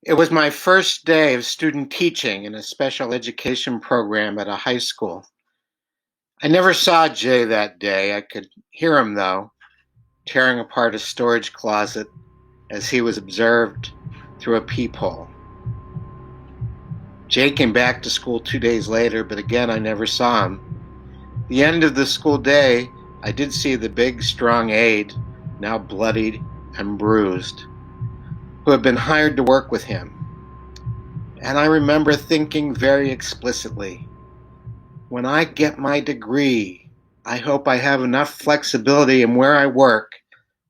It was my first day of student teaching in a special education program at a high school. I never saw Jay that day. I could hear him, though, tearing apart a storage closet as he was observed through a peephole. Jay came back to school 2 days later, but again I never saw him. At the end of the school day, I did see the big, strong aide, now bloodied and bruised, who had been hired to work with him. And I remember thinking very explicitly, when I get my degree, I hope I have enough flexibility in where I work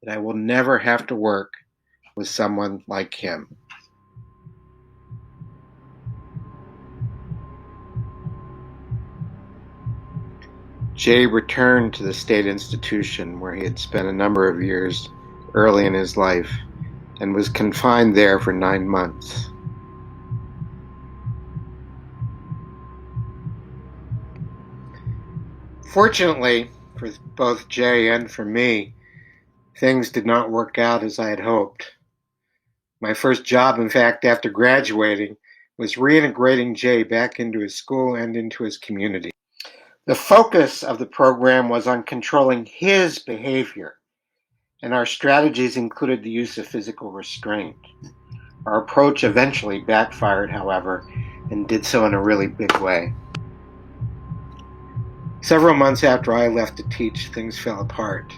that I will never have to work with someone like him. Jay returned to the state institution where he had spent a number of years early in his life and was confined there for 9 months. Fortunately, for both Jay and for me, things did not work out as I had hoped. My first job, in fact, after graduating, was reintegrating Jay back into his school and into his community. The focus of the program was on controlling his behavior, and our strategies included the use of physical restraint. Our approach eventually backfired, however, and did so in a really big way. Several months after I left to teach, things fell apart.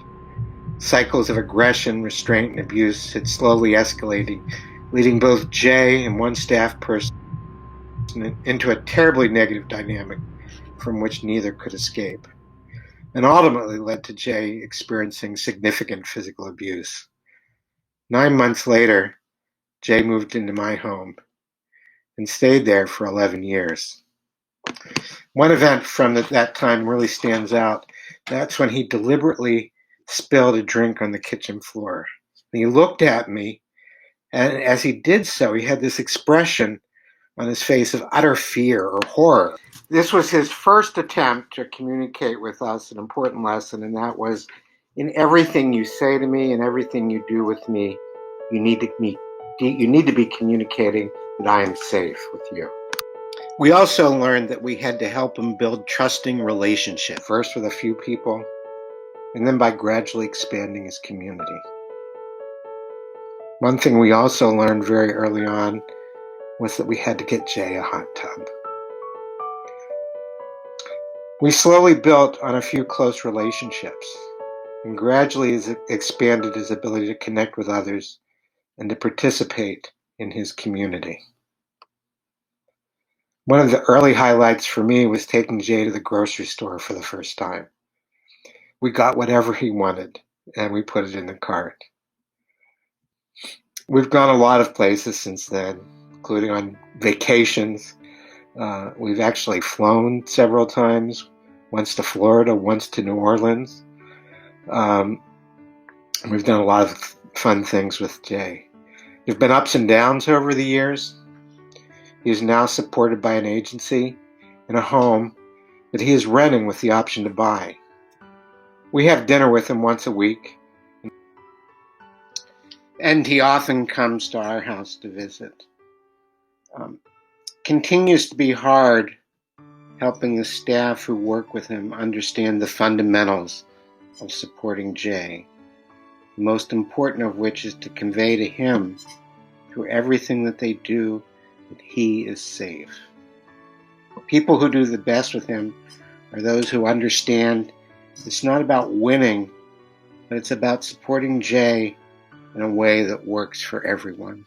Cycles of aggression, restraint, and abuse had slowly escalated, leading both Jay and one staff person into a terribly negative dynamic from which neither could escape, and ultimately led to Jay experiencing significant physical abuse. 9 months later, Jay moved into my home and stayed there for 11 years. One event from that time really stands out. That's when he deliberately spilled a drink on the kitchen floor. And he looked at me, and as he did so, he had this expression on his face of utter fear or horror. This was his first attempt to communicate with us an important lesson, and that was, in everything you say to me and everything you do with me, you need to be communicating that I am safe with you. We also learned that we had to help him build trusting relationships, first with a few people, and then by gradually expanding his community. One thing we also learned very early on was that we had to get Jay a hot tub. We slowly built on a few close relationships and gradually expanded his ability to connect with others and to participate in his community. One of the early highlights for me was taking Jay to the grocery store for the first time. We got whatever he wanted, and we put it in the cart. We've gone a lot of places since then, including on vacations. We've actually flown several times, once to Florida, once to New Orleans. We've done a lot of fun things with Jay. There have been ups and downs over the years. He is now supported by an agency in a home that he is renting with the option to buy. We have dinner with him once a week, and he often comes to our house to visit. Continues to be hard helping the staff who work with him understand the fundamentals of supporting Jay, the most important of which is to convey to him, through everything that they do, that he is safe. People who do the best with him are those who understand it's not about winning, but it's about supporting Jay in a way that works for everyone.